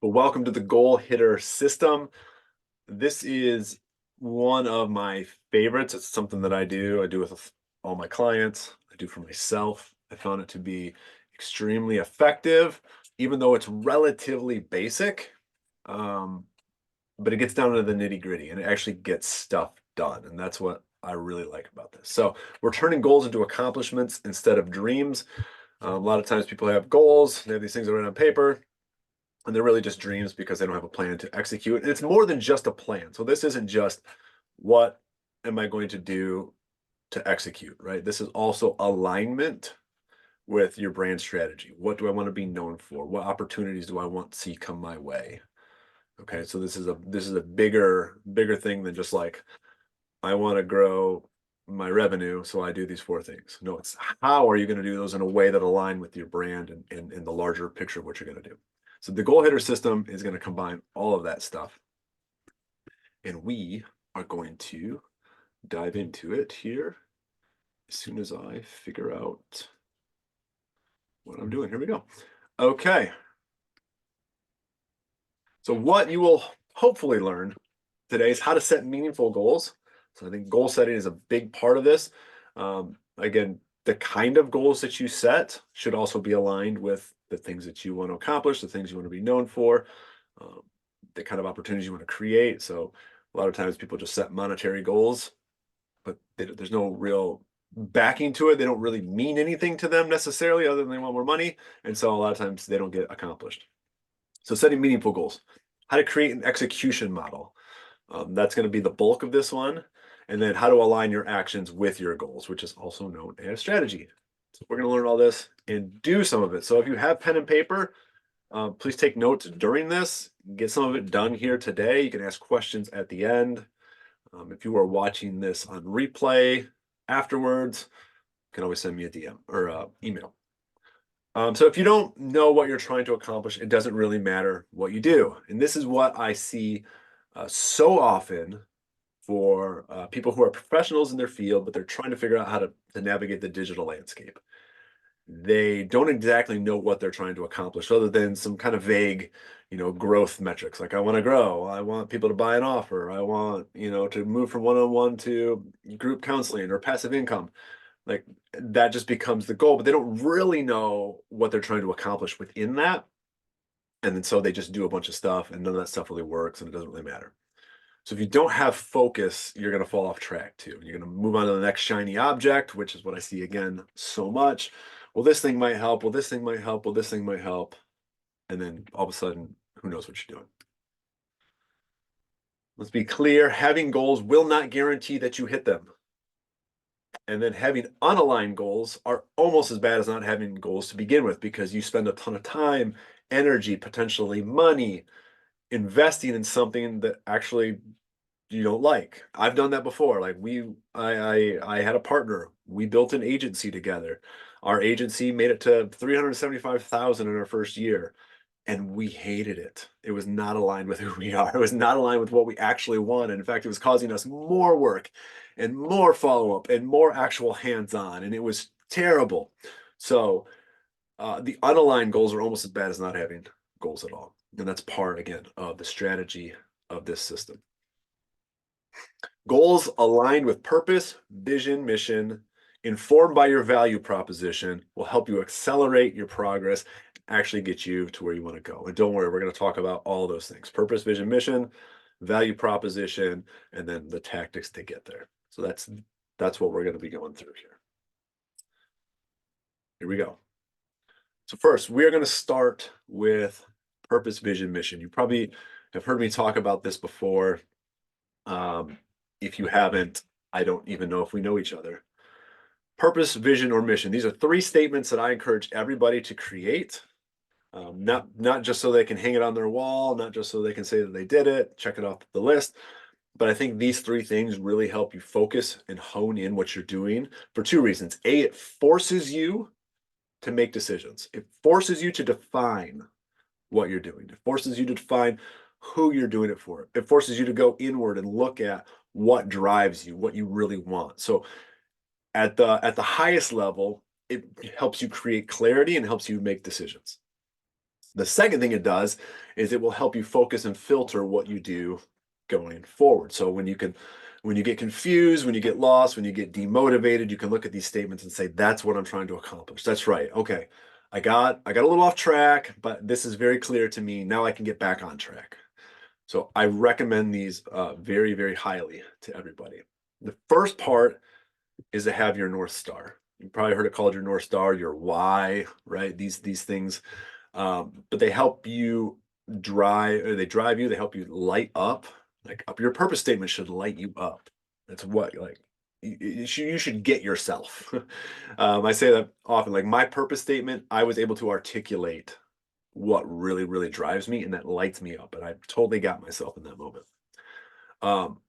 Well, welcome to the goal hitter system. This is one of my favorites. It's something that I do. I do with all my clients. I do for myself. I found it to be extremely effective, even though it's relatively basic. Um, but it gets down to the nitty gritty and it actually gets stuff done. And that's what I really like about this. So we're turning goals into accomplishments instead of dreams. A lot of times people have goals, they have these things that are on paper, and they're really just dreams because they don't have a plan to execute. And it's more than just a plan. So this isn't just what am I going to do to execute, right? This is also alignment with your brand strategy. What do I want to be known for? What opportunities do I want to see come my way? Okay, so this is a bigger thing than just like I want to grow my revenue, so I do these four things. No, it's how are you going to do those in a way that align with your brand and the larger picture of what you're going to do. So the goal hitter system is going to combine all of that stuff. And we are going to dive into it here as soon as I figure out what I'm doing. Here we go. Okay. So what you will hopefully learn today is how to set meaningful goals. So I think goal setting is a big part of this. Again, the kind of goals that you set should also be aligned with the things that you want to accomplish, the things you want to be known for, um, the kind of opportunities you want to create. So a lot of times people just set monetary goals, but there's no real backing to it. They don't really mean anything to them necessarily other than they want more money. And so a lot of times they don't get accomplished. So setting meaningful goals, how to create an execution model. That's going to be the bulk of this one. And then how to align your actions with your goals, which is also known as strategy. So we're going to learn all this and do some of it. So if you have pen and paper, please take notes during this. Get some of it done here today. You can ask questions at the end. If you are watching this on replay afterwards, you can always send me a DM or email. So if you don't know what you're trying to accomplish, it doesn't really matter what you do. And this is what I see so often for people who are professionals in their field, but they're trying to figure out how to navigate the digital landscape. They don't exactly know what they're trying to accomplish other than some kind of vague, growth metrics. Like I want to grow, I want people to buy an offer, I want, to move from one-on-one to group counseling or passive income. Like that just becomes the goal, but they don't really know what they're trying to accomplish within that. And then so they just do a bunch of stuff and none of that stuff really works and it doesn't really matter. So if you don't have focus, you're going to fall off track too. You're going to move on to the next shiny object, which is what I see again so much. Well, this thing might help. Well, this thing might help. Well, this thing might help. And then all of a sudden, who knows what you're doing? Let's be clear. Having goals will not guarantee that you hit them. And then having unaligned goals are almost as bad as not having goals to begin with because you spend a ton of time, energy, potentially money investing in something that actually you don't like. I've done that before. Like I had a partner. We built an agency together. Our agency made it to 375,000 in our first year, and we hated it. It was not aligned with who we are. It was not aligned with what we actually wanted. In fact, it was causing us more work and more follow-up and more actual hands-on, and it was terrible. So the unaligned goals are almost as bad as not having goals at all. And that's part, again, of the strategy of this system. Goals aligned with purpose, vision, mission, informed by your value proposition will help you accelerate your progress, actually get you to where you want to go. And don't worry, we're going to talk about all those things: purpose, vision, mission, value proposition, and then the tactics to get there. So that's what we're going to be going through here. Here we go. So first, we're going to start with purpose, vision, mission. You probably have heard me talk about this before. If you haven't, I don't even know if we know each other. Purpose, vision, or mission. These are three statements that I encourage everybody to create. Not just so they can hang it on their wall, not just so they can say that they did it, check it off the list. But I think these three things really help you focus and hone in what you're doing for two reasons. A, it forces you to make decisions. It forces you to define what you're doing. It forces you to define who you're doing it for. It forces you to go inward and look at what drives you, what you really want. So at the highest level, it helps you create clarity and helps you make decisions. The second thing it does is it will help you focus and filter what you do going forward. So when you get confused, when you get lost, when you get demotivated, you can look at these statements and say, that's what I'm trying to accomplish. That's right. Okay. I got a little off track, but this is very clear to me. Now I can get back on track. So I recommend these very, very highly to everybody. The first part is to have your North Star. You probably heard it called your North Star, your why, right? These things, but they help you drive, or they drive you. They help you light up. Like up, your purpose statement should light you up. That's what like you should get yourself. I say that often. Like my purpose statement, I was able to articulate what really, really drives me, and that lights me up. And I totally got myself in that moment. Um,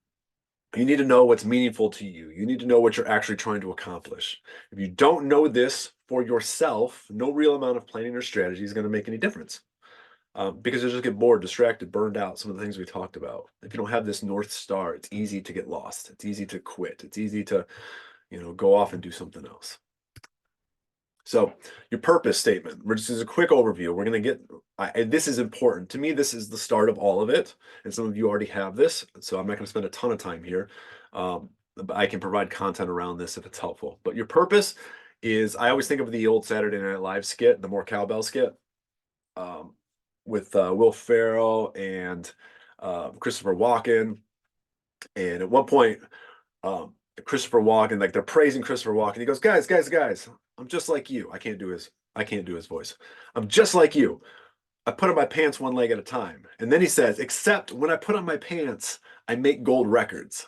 you need to know what's meaningful to you. You need to know what you're actually trying to accomplish. If you don't know this for yourself, no real amount of planning or strategy is going to make any difference. Because you'll just get bored, distracted, burned out. Some of the things we talked about. If you don't have this North Star, it's easy to get lost. It's easy to quit. It's easy to, go off and do something else. So your purpose statement, which is a quick overview. We're going to get, this is important. To me, this is the start of all of it. And some of you already have this, so I'm not going to spend a ton of time here. But I can provide content around this if it's helpful. But your purpose is, I always think of the old Saturday Night Live skit, the More Cowbell skit, with Will Ferrell and Christopher Walken. And at one point, Christopher Walken, like they're praising Christopher Walken. He goes, guys, I'm just like you. I can't do his voice. I'm just like you. I put on my pants one leg at a time. And then he says, except when I put on my pants, I make gold records.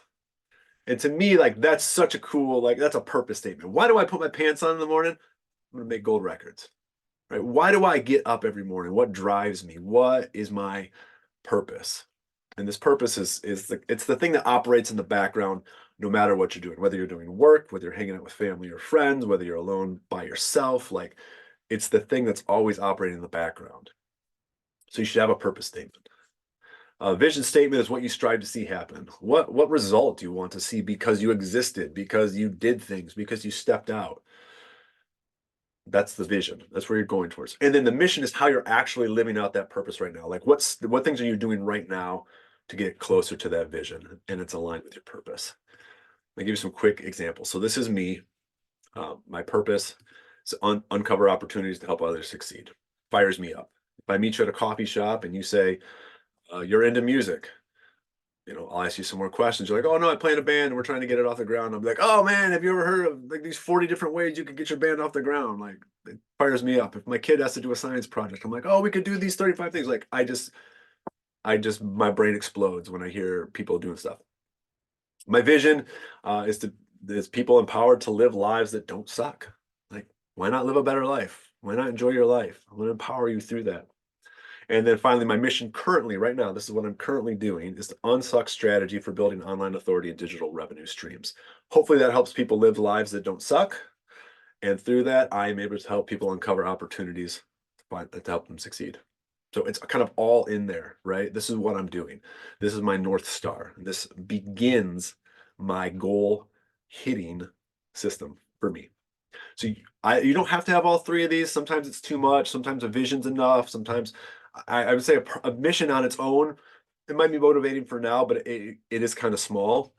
And to me, like that's such a cool, like that's a purpose statement. Why do I put my pants on in the morning? I'm gonna make gold records. Right? Why do I get up every morning? What drives me? What is my purpose? And this purpose is it's the thing that operates in the background no matter what you're doing, whether you're doing work, whether you're hanging out with family or friends, whether you're alone by yourself, like it's the thing that's always operating in the background. So you should have a purpose statement. A vision statement is what you strive to see happen. What result do you want to see because you existed, because you did things, because you stepped out? That's the vision. That's where you're going towards. And then the mission is how you're actually living out that purpose right now. Like what things are you doing right now to get closer to that vision and it's aligned with your purpose. I'll give you some quick examples. So this is me. My purpose is uncover opportunities to help others succeed. Fires me up. If I meet you at a coffee shop and you say you're into music, I'll ask you some more questions. You're like, oh no, I play in a band and we're trying to get it off the ground. I'm like, oh man, have you ever heard of like these 40 different ways you could get your band off the ground? Like it fires me up. If my kid has to do a science project, I'm like, oh, we could do these 35 things. Like my brain explodes when I hear people doing stuff. My vision is people empowered to live lives that don't suck. Like, why not live a better life? Why not enjoy your life? I'm going to empower you through that. And then finally, my mission currently, right now, this is what I'm currently doing, is to unsuck strategy for building online authority and digital revenue streams. Hopefully that helps people live lives that don't suck. And through that, I am able to help people uncover opportunities to help them succeed. So it's kind of all in there, right? This is what I'm doing. This is my North Star. This begins my goal hitting system for me. So you don't have to have all three of these. Sometimes it's too much. Sometimes a vision's enough. Sometimes I would say a mission on its own, it might be motivating for now, but it is kind of small.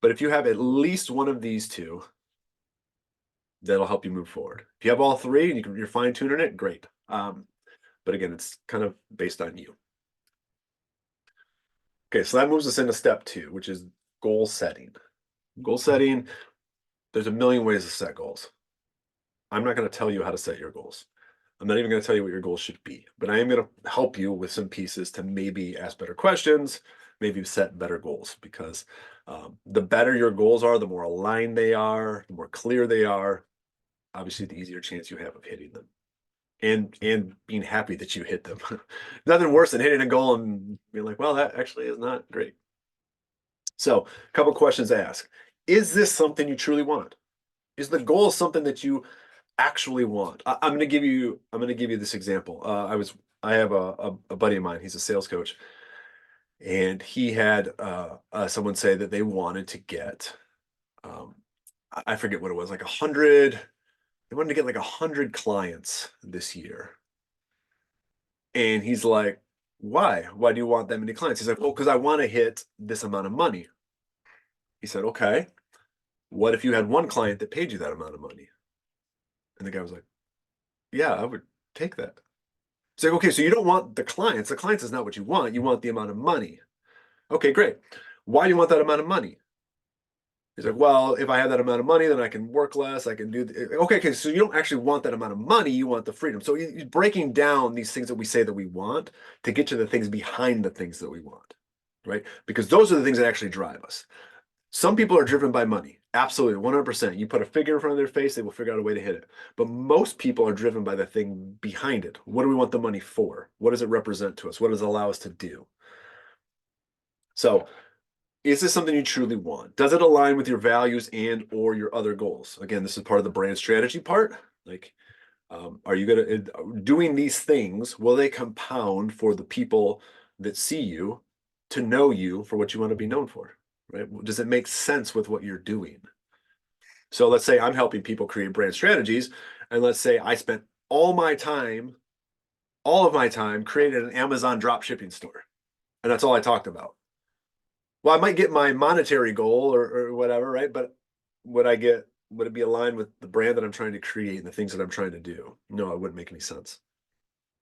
But if you have at least one of these two, that'll help you move forward. If you have all three and you're fine tuning it, great. But again, it's kind of based on you. Okay, so that moves us into step 2, which is goal setting. Goal setting, there's a million ways to set goals. I'm not going to tell you how to set your goals. I'm not even going to tell you what your goals should be, but I am going to help you with some pieces to maybe ask better questions, maybe set better goals, because the better your goals are, the more aligned they are, the more clear they are, obviously the easier chance you have of hitting them and being happy that you hit them. Nothing worse than hitting a goal and being like, well, that actually is not great. So a couple questions to ask. Is this something you truly want? Is the goal something that you actually want? I'm going to give you this example. I have a buddy of mine. He's a sales coach, and he had someone say that they wanted to get I forget what it was, like 100. They wanted to get like 100 clients this year. And he's like, why? Why do you want that many clients? He's like, well, because I want to hit this amount of money. He said, okay, what if you had one client that paid you that amount of money? And the guy was like, yeah, I would take that. It's like, okay, so you don't want the clients. The clients is not what you want. You want the amount of money. Okay, great. Why do you want that amount of money? He's like, well, if I have that amount of money, then I can work less. I can do. Okay. So you don't actually want that amount of money. You want the freedom. So he's breaking down these things that we say that we want to get to the things behind the things that we want, right? Because those are the things that actually drive us. Some people are driven by money. Absolutely, 100%. You put a figure in front of their face, they will figure out a way to hit it. But most people are driven by the thing behind it. What do we want the money for? What does it represent to us? What does it allow us to do? So is this something you truly want? Does it align with your values and or your other goals? Again, this is part of the brand strategy part. Like, are you gonna doing these things? Will they compound for the people that see you to know you for what you want to be known for? Right? Does it make sense with what you're doing? So let's say I'm helping people create brand strategies, and let's say I spent all of my time creating an Amazon drop shipping store, and that's all I talked about. Well, I might get my monetary goal or whatever, right? But would it be aligned with the brand that I'm trying to create and the things that I'm trying to do? No, it wouldn't make any sense.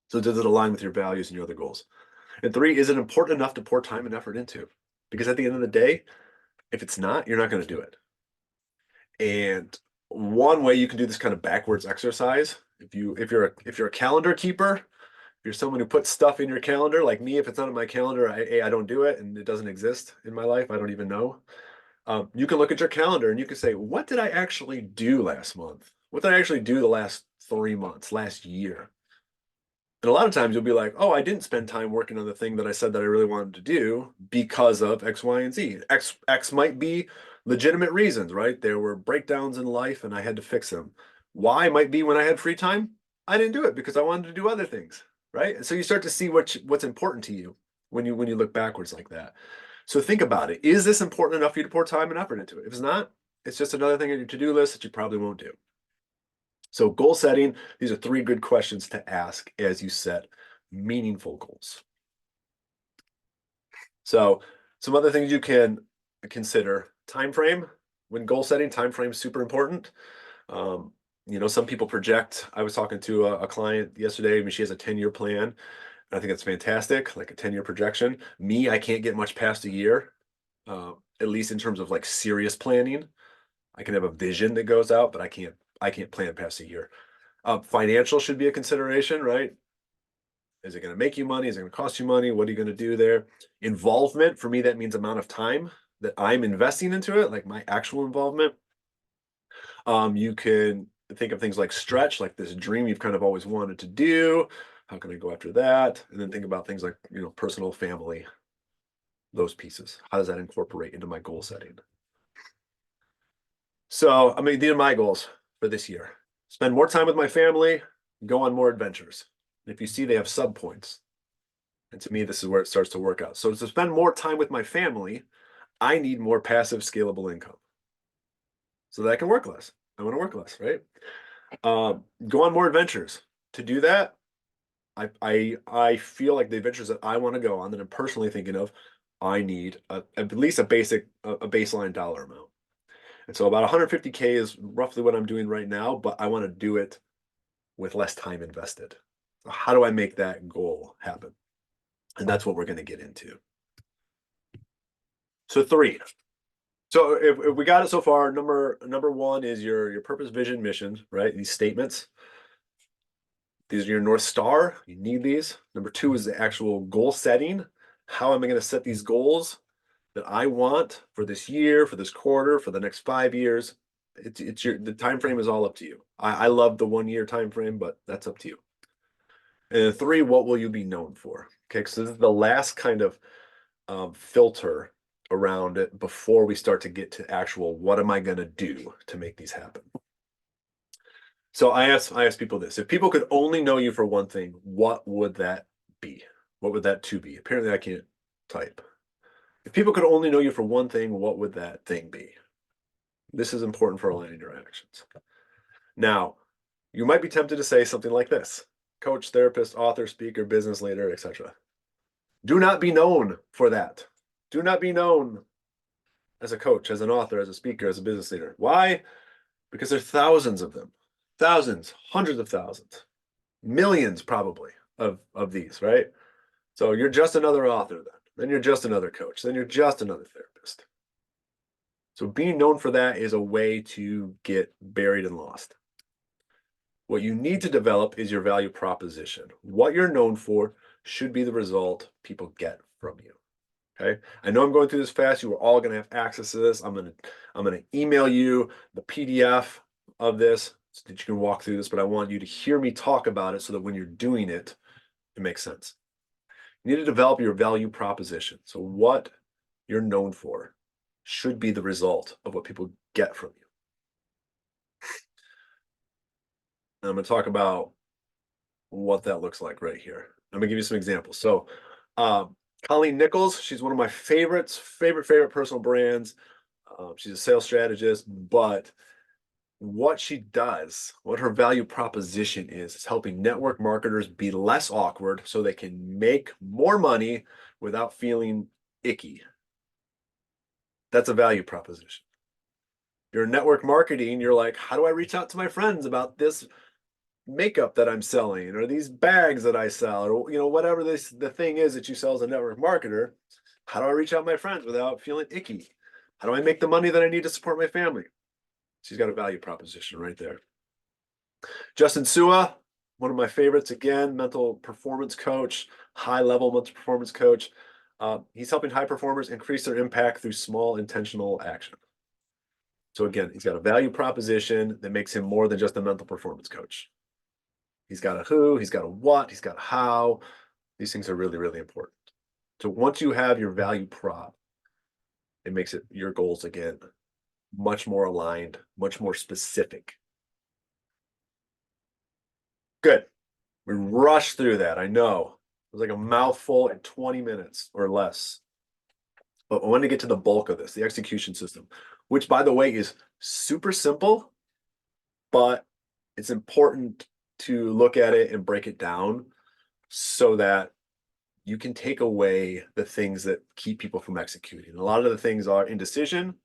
So does it align with your values and your other goals? And three, is it important enough to pour time and effort into? Because at the end of the day, if it's not, you're not going to do it. And one way you can do this kind of backwards exercise, if you're a calendar keeper, if you're someone who puts stuff in your calendar, like me, if it's not in my calendar, I don't do it, and it doesn't exist in my life. I don't even know. You can look at your calendar and you can say, what did I actually do last month? What did I actually do the last 3 months, last year? And a lot of times you'll be like, oh, I didn't spend time working on the thing that I said that I really wanted to do because of X, Y, and Z. X might be legitimate reasons, right? There were breakdowns in life and I had to fix them. Y might be when I had free time, I didn't do it because I wanted to do other things, right? And so you start to see what's important to you when you look backwards like that. So think about it. Is this important enough for you to pour time and effort into it? If it's not, it's just another thing on your to-do list that you probably won't do. So goal setting, these are three good questions to ask as you set meaningful goals. So some other things you can consider: time frame. When goal setting, time frame is super important. Um, some people project. I was talking to a client yesterday. I mean, she has a 10-year plan. I think it's fantastic, like a 10-year projection. Me, I can't get much past a year, at least in terms of like serious planning. I can have a vision that goes out, but I can't plan past a year. Financial should be a consideration, right? Is it going to make you money? Is it going to cost you money? What are you going to do there? Involvement, for me, that means amount of time that I'm investing into it, like my actual involvement. You can think of things like stretch, like this dream you've kind of always wanted to do. How can I go after that? And then think about things like, personal, family, those pieces. How does that incorporate into my goal setting? So, I mean, these are my goals for this year. Spend more time with my family, go on more adventures. If you see, they have sub points. And to me, this is where it starts to work out. So to spend more time with my family, I need more passive scalable income so that I can work less. I want to work less, right? Go on more adventures. To do that, I feel like the adventures that I want to go on, that I'm personally thinking of, I need at least a baseline dollar amount. And so about 150K is roughly what I'm doing right now, but I want to do it with less time invested. So how do I make that goal happen? And that's what we're going to get into. So three. So if we got it so far, number one is your purpose, vision, mission, right? These statements. These are your North Star. You need these. Number two is the actual goal setting. How am I going to set these goals that I want for this year, for this quarter, for the next 5 years? The time frame is all up to you. I love the 1 year time frame, but that's up to you. And three, what will you be known for? Okay, so this is the last kind of filter around it before we start to get to actual what am I going to do to make these happen. So I ask people this: if people could only know you for one thing, what would that be? What would that two be? Apparently I can't type. If people could only know you for one thing, what would that thing be? This is important for aligning your actions. Now, you might be tempted to say something like this: coach, therapist, author, speaker, business leader, etc. Do not be known for that. Do not be known as a coach, as an author, as a speaker, as a business leader. Why? Because there are thousands of them, thousands, hundreds of thousands, millions probably of these, right? So you're just another author then you're just another coach, then you're just another therapist. So being known for that is a way to get buried and lost. What you need to develop is your value proposition. What you're known for should be the result people get from you. Okay. I know I'm going through this fast. You are all going to have access to this. I'm going to email you the PDF of this so that you can walk through this, but I want you to hear me talk about it so that when you're doing it, it makes sense. You need to develop your value proposition. So what you're known for should be the result of what people get from you. And I'm going to talk about what that looks like right here. I'm going to give you some examples. So, Colleen Nichols, she's one of my favorite personal brands. She's a sales strategist, but what she does, what her value proposition is helping network marketers be less awkward so they can make more money without feeling icky. That's a value proposition. You're in network marketing, you're like, how do I reach out to my friends about this makeup that I'm selling or these bags that I sell or whatever the thing is that you sell as a network marketer? How do I reach out to my friends without feeling icky? How do I make the money that I need to support my family? She's got a value proposition right there. Justin Sua, one of my favorites, again, mental performance coach, high-level mental performance coach. He's helping high performers increase their impact through small intentional action. So again, he's got a value proposition that makes him more than just a mental performance coach. He's got a who, he's got a what, he's got a how. These things are really, really important. So once you have your value prop, it makes it your goals again much more aligned, much more specific. Good. We rushed through that. I know. It was like a mouthful in 20 minutes or less. But I want to get to the bulk of this, the execution system, which, by the way, is super simple, but it's important to look at it and break it down so that you can take away the things that keep people from executing. A lot of the things are indecision,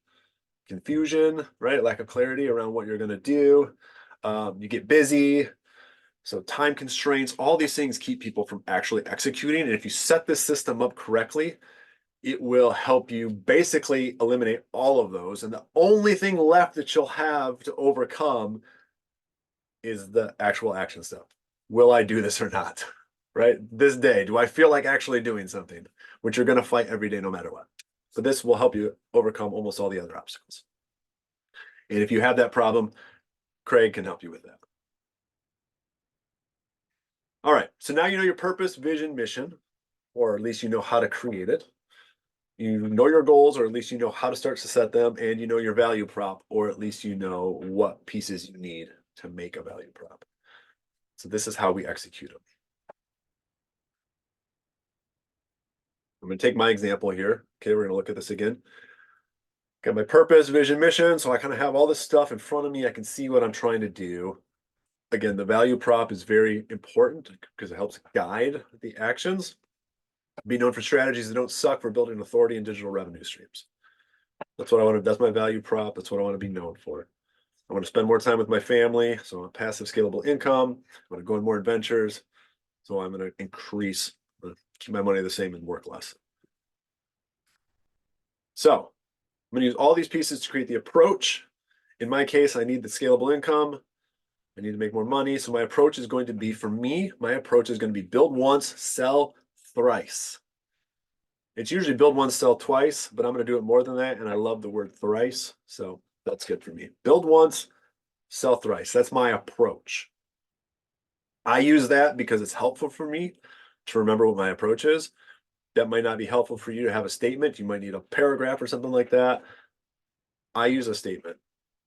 confusion, right? Lack of clarity around what you're going to do. You get busy. So time constraints, all these things keep people from actually executing. And if you set this system up correctly, it will help you basically eliminate all of those. And the only thing left that you'll have to overcome is the actual action step. Will I do this or not? Right? This day, do I feel like actually doing something? Which you're going to fight every day no matter what. So this will help you overcome almost all the other obstacles. And if you have that problem, Craig can help you with that. All right, so now you know your purpose, vision, mission, or at least you know how to create it. You know your goals, or at least you know how to start to set them, and you know your value prop, or at least you know what pieces you need to make a value prop. So this is how we execute them. I'm going to take my example here. Okay, we're going to look at this again. Got my purpose, vision, mission. So I kind of have all this stuff in front of me. I can see what I'm trying to do. Again, the value prop is very important because it helps guide the actions. Be known for strategies that don't suck for building authority and digital revenue streams. That's what I want to, that's my value prop. That's what I want to be known for. I want to spend more time with my family. So I want passive scalable income. I want to go on more adventures. So I'm going to increase, keep my money the same and work less. So I'm going to use all these pieces to create the approach. In my case, I need the scalable income. I need to make more money. So my approach is going to be, for me, my approach is going to be build once, sell thrice. It's usually build once, sell twice, but I'm going to do it more than that. And I love the word thrice. So that's good for me. Build once, sell thrice. That's my approach. I use that because it's helpful for me to remember what my approach is. That might not be helpful for you to have a statement. You might need a paragraph or something like that. I use a statement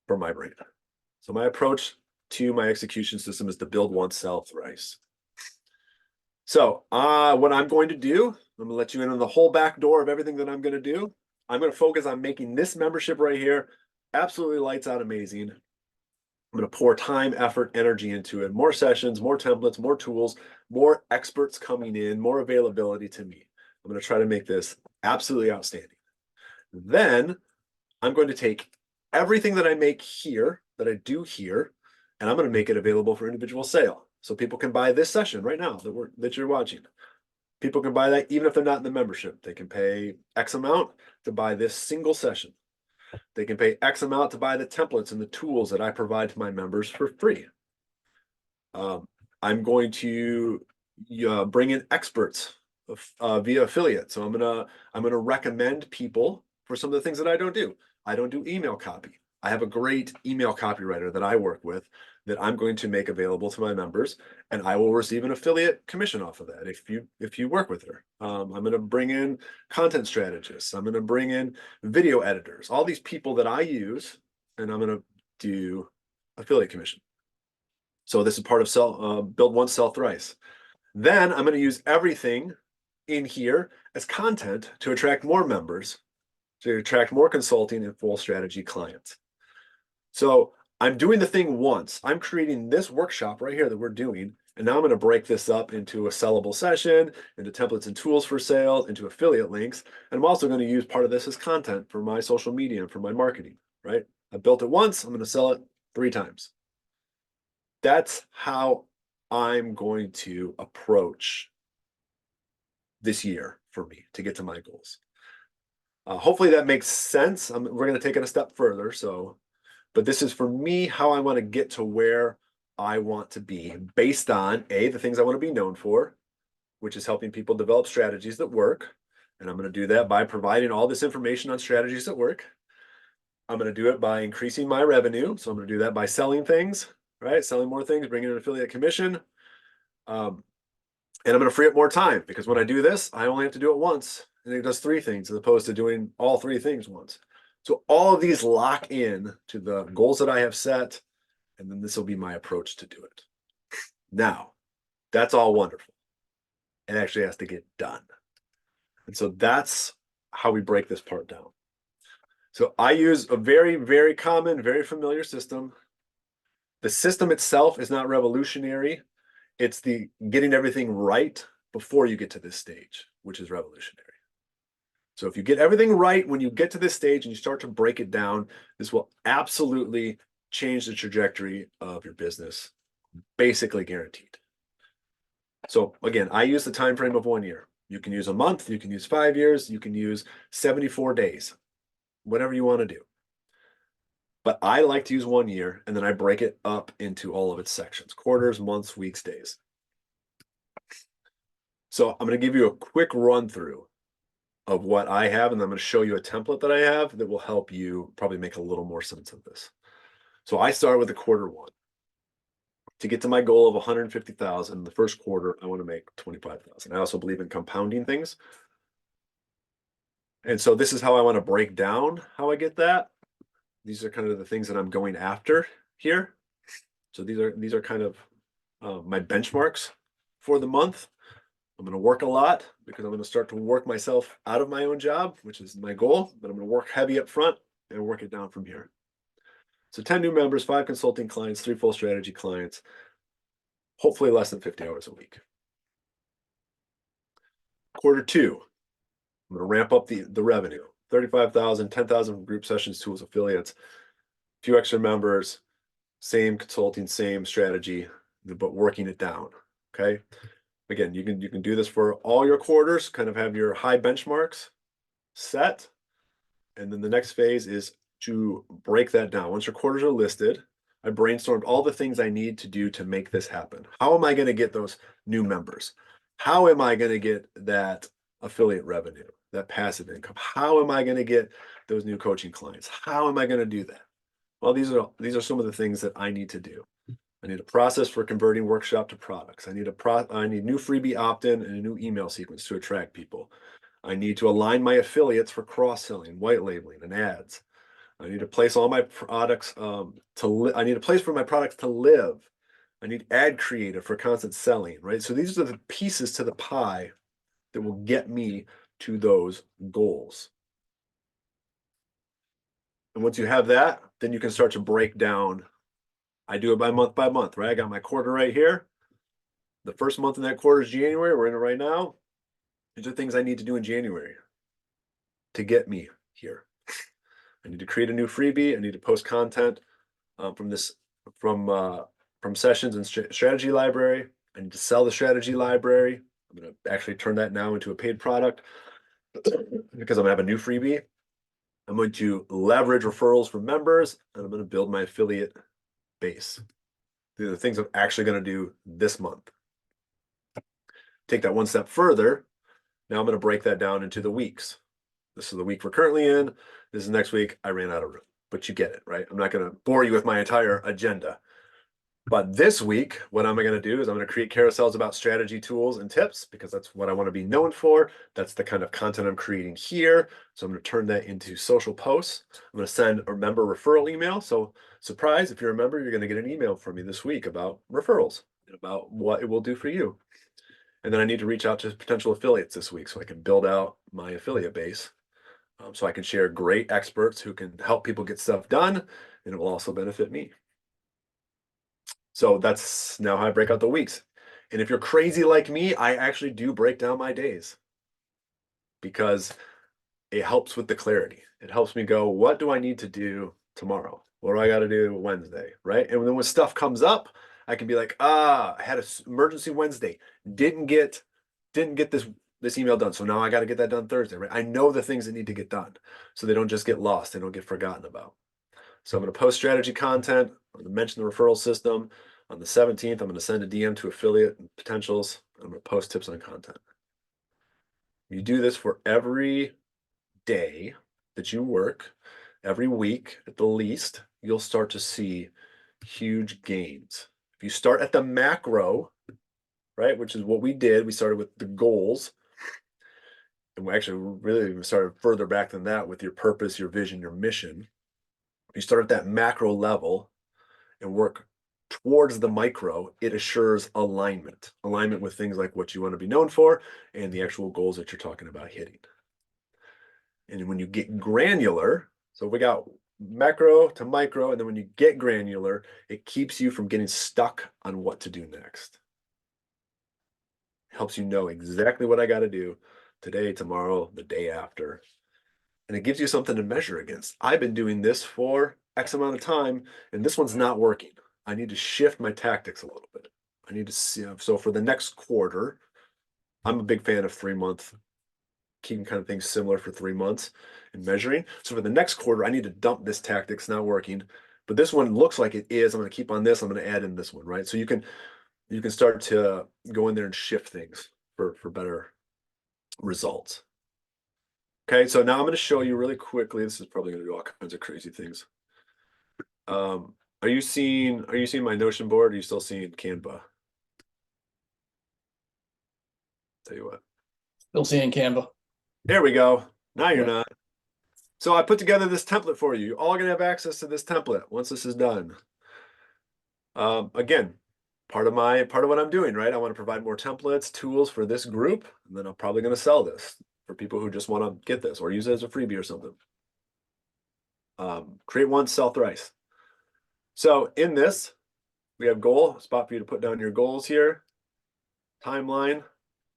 for my brain. So my approach to my execution system is to build once, sell thrice. So what I'm going to do, I'm going to let you in on the whole back door of everything that I'm going to do. I'm going to focus on making this membership right here absolutely lights out amazing. I'm going to pour time, effort, energy into it. More sessions, more templates, more tools, more experts coming in, more availability to me. I'm going to try to make this absolutely outstanding. Then I'm going to take everything that I make here, that I do here, and I'm going to make it available for individual sale. So people can buy this session right now that you're watching. People can buy that even if they're not in the membership. They can pay X amount to buy this single session. They can pay X amount to buy the templates and the tools that I provide to my members for free. I'm going to bring in experts via affiliate. So I'm gonna recommend people for some of the things that I don't do. I don't do email copy. I have a great email copywriter that I work with that I'm going to make available to my members, and I will receive an affiliate commission off of that if you work with her. I'm going to bring in content strategists. I'm going to bring in video editors. All these people that I use, and I'm going to do affiliate commission. So this is part of build once, sell thrice. Then I'm going to use everything in here as content to attract more members, to attract more consulting and full strategy clients. So I'm doing the thing once. I'm creating this workshop right here that we're doing, and now I'm going to break this up into a sellable session, into templates and tools for sale, into affiliate links. And I'm also going to use part of this as content for my social media and for my marketing, right? I built it once, I'm going to sell it 3 times. That's how I'm going to approach this year for me to get to my goals. Hopefully that makes sense. We're going to take it a step further. But this is for me how I want to get to where I want to be based on the things I want to be known for, which is helping people develop strategies that work. And I'm going to do that by providing all this information on strategies that work. I'm going to do it by increasing my revenue. So I'm going to do that by selling things, right? Selling more things, bringing in an affiliate commission. And I'm going to free up more time because when I do this, I only have to do it once. And it does 3 things as opposed to doing all 3 things once. So all of these lock in to the goals that I have set, and then this will be my approach to do it. Now, that's all wonderful. It actually has to get done. And so that's how we break this part down. So I use a very, very common, very familiar system. The system itself is not revolutionary. It's the getting everything right before you get to this stage, which is revolutionary. So if you get everything right when you get to this stage and you start to break it down, this will absolutely change the trajectory of your business, basically guaranteed. So again, I use the time frame of 1 year. You can use a month, you can use 5 years, you can use 74 days, whatever you want to do. But I like to use 1 year, and then I break it up into all of its sections: quarters, months, weeks, days. So I'm going to give you a quick run through of what I have, and I'm going to show you a template that I have that will help you probably make a little more sense of this. So I start with the quarter 1. To get to my goal of 150,000, the first quarter, I want to make 25,000. I also believe in compounding things. And so this is how I want to break down how I get that. These are kind of the things that I'm going after here. So these are kind of my benchmarks for the month. I'm going to work a lot because I'm going to start to work myself out of my own job, which is my goal, but I'm going to work heavy up front and work it down from here. So 10 new members, 5 consulting clients, 3 full strategy clients, hopefully less than 50 hours a week. Quarter 2, I'm going to ramp up the revenue. 35,000, 10,000 from group sessions, tools, affiliates, a few extra members, same consulting, same strategy, but working it down. Okay. Again, you can do this for all your quarters, kind of have your high benchmarks set. And then the next phase is to break that down. Once your quarters are listed, I brainstormed all the things I need to do to make this happen. How am I going to get those new members? How am I going to get that affiliate revenue, that passive income? How am I going to get those new coaching clients? How am I going to do that? Well, these are some of the things that I need to do. I need a process for converting workshop to products. I need new freebie opt-in and a new email sequence to attract people. I need to align my affiliates for cross-selling, white labeling, and ads. I need to place all my products I need a place for my products to live. I need ad creative for constant selling, right? So these are the pieces to the pie that will get me to those goals. And once you have that, then you can start to break down I do it by month, right? I got my quarter right here. The first month in that quarter is January. We're in it right now. These are things I need to do in January to get me here. I need to create a new freebie. I need to post content from this from sessions and strategy library. I need to sell the strategy library. I'm going to actually turn that now into a paid product because I'm going to have a new freebie. I'm going to leverage referrals from members, and I'm going to build my affiliate base. These are the things I'm actually going to do this month. Take that one step further. Now I'm going to break that down into the weeks. This is the week we're currently in. This is next week. I ran out of room, but you get it, right? I'm not going to bore you with my entire agenda. But this week, what am I going to do is I'm going to create carousels about strategy tools and tips because that's what I want to be known for. That's the kind of content I'm creating here. So I'm going to turn that into social posts. I'm going to send a member referral email. So surprise, if you're a member, you're going to get an email from me this week about referrals and about what it will do for you. And then I need to reach out to potential affiliates this week so I can build out my affiliate base. So I can share great experts who can help people get stuff done, and it will also benefit me. So that's now how I break out the weeks. And if you're crazy like me, I actually do break down my days because it helps with the clarity. It helps me go, what do I need to do tomorrow? What do I got to do Wednesday, right? And then when stuff comes up, I can be like, I had an emergency Wednesday, didn't get this email done. So now I got to get that done Thursday, right? I know the things that need to get done so they don't just get lost, they don't get forgotten about. So I'm going to post strategy content. I'm going to mention the referral system. On the 17th, I'm going to send a DM to affiliate potentials. I'm going to post tips on content. You do this for every day that you work, every week at the least, you'll start to see huge gains. If you start at the macro, right, which is what we did, we started with the goals. And we actually really started further back than that with your purpose, your vision, your mission. You start at that macro level and work towards the micro, it assures alignment with things like what you want to be known for and the actual goals that you're talking about hitting. And when you get granular, so we got macro to micro, and then when you get granular, it keeps you from getting stuck on what to do next. It helps you know exactly what I got to do today, tomorrow, the day after. And it gives you something to measure against. I've been doing this for X amount of time, and this one's not working. I need to shift my tactics a little bit. I need to see. So for the next quarter, I'm a big fan of 3-month, keeping kind of things similar for 3 months and measuring. So for the next quarter, I need to dump this tactic. It's not working, but this one looks like it is. I'm going to keep on this. I'm going to add in this one, right? So you can start to go in there and shift things for better results. Okay, so now I'm going to show you really quickly. This is probably going to do all kinds of crazy things. Are you seeing my Notion board? Or are you still seeing Canva? Tell you what. Still seeing Canva. There we go. Now you're not. So I put together this template for you. You're all going to have access to this template once this is done. Again, part of what I'm doing, right? I want to provide more templates, tools for this group, and then I'm probably going to sell this for people who just want to get this or use it as a freebie or something. Create once, sell thrice. So in this, we have goal, spot for you to put down your goals here, timeline,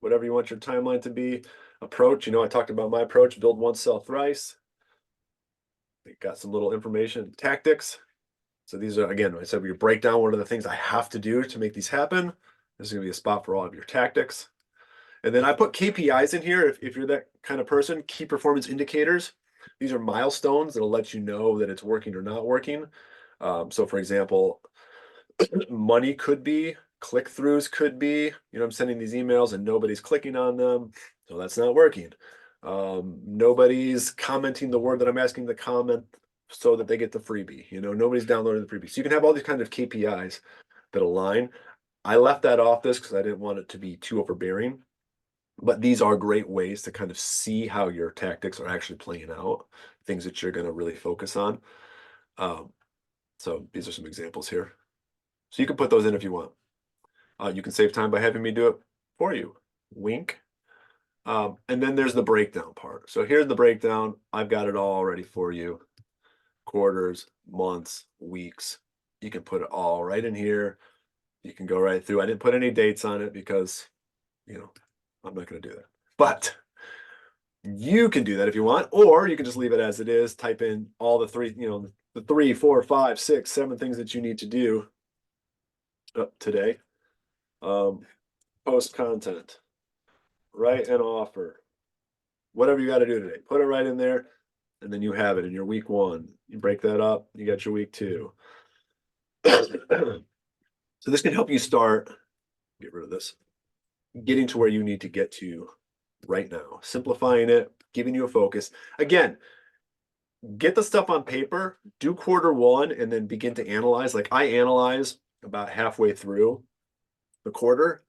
whatever you want your timeline to be, approach. I talked about my approach, build once, sell thrice. We got some little information, tactics. So these are, again, I said we break down what are the things I have to do to make these happen. This is going to be a spot for all of your tactics. And then I put KPIs in here. If you're that kind of person, key performance indicators. These are milestones that'll let you know that it's working or not working. So for example, money could be, click-throughs could be, I'm sending these emails and nobody's clicking on them. So that's not working. Nobody's commenting the word that I'm asking to comment so that they get the freebie. Nobody's downloading the freebie. So you can have all these kind of KPIs that align. I left that off this because I didn't want it to be too overbearing. But these are great ways to kind of see how your tactics are actually playing out, things that you're going to really focus on. So these are some examples here. So you can put those in if you want. You can save time by having me do it for you. Wink. And then there's the breakdown part. So here's the breakdown. I've got it all ready for you. Quarters, months, weeks. You can put it all right in here. You can go right through. I didn't put any dates on it because, I'm not going to do that. But you can do that if you want, or you can just leave it as it is. Type in all the three, the 3, 4, 5, 6, 7 things that you need to do today. Post content, write an offer, whatever you got to do today. Put it right in there, and then you have it in your week 1. You break that up, you got your week 2. So this can help you start, get rid of this, getting to where you need to get to right now, simplifying it, giving you a focus. Again, get the stuff on paper, do quarter 1, and then begin to analyze. Like I analyze about halfway through the quarter,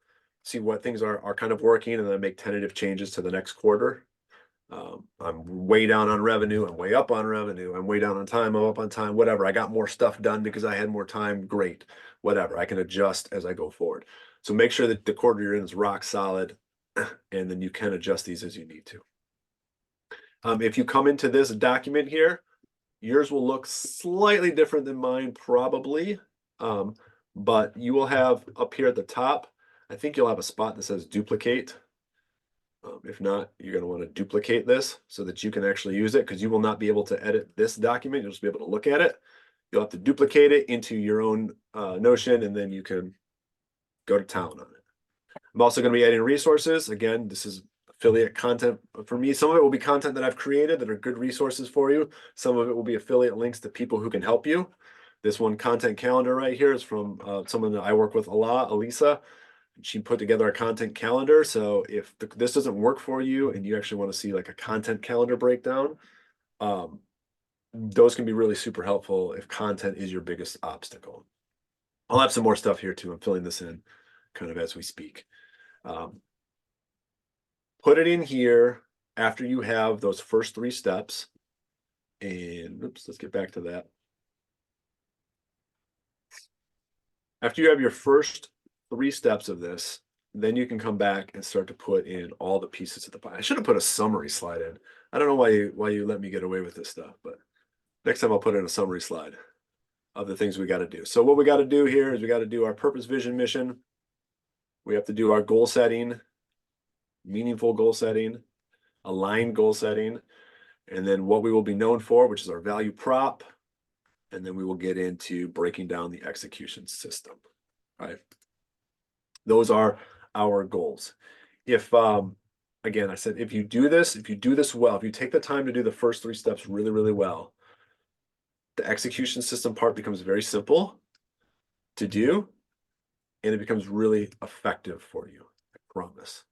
see what things are kind of working, and then I make tentative changes to the next quarter. I'm way down on revenue. I'm way up on revenue. I'm way down on time. I'm up on time. Whatever. I got more stuff done because I had more time. Great. Whatever. I can adjust as I go forward. So make sure that the quarter you're in is rock solid, and then you can adjust these as you need to. If you come into this document here, yours will look slightly different than mine, probably. But you will have up here at the top, I think you'll have a spot that says duplicate. If not, you're going to want to duplicate this so that you can actually use it, because you will not be able to edit this document. You'll just be able to look at it. You'll have to duplicate it into your own Notion, and then you can go to town on it. I'm also going to be adding resources. Again, this is affiliate content for me. Some of it will be content that I've created that are good resources for you. Some of it will be affiliate links to people who can help you. This one, content calendar right here, is from someone that I work with a lot, Elisa. She put together a content calendar. So if this doesn't work for you and you actually want to see like a content calendar breakdown, those can be really super helpful if content is your biggest obstacle. I'll have some more stuff here too. I'm filling this in kind of as we speak. Put it in here after you have those first 3 steps. And oops, let's get back to that. After you have your first 3 steps of this, then you can come back and start to put in all the pieces of the pie. I should have put a summary slide in. I don't know why you let me get away with this stuff, but next time I'll put in a summary slide of the things we got to do. So what we got to do here is we got to do our purpose, vision, mission. We have to do our goal setting, meaningful goal setting, aligned goal setting, and then what we will be known for, which is our value prop. And then we will get into breaking down the execution system. Right? Those are our goals. If, again, I said, if you do this well, if you take the time to do the first 3 steps really, really well, the execution system part becomes very simple to do, and it becomes really effective for you. I promise.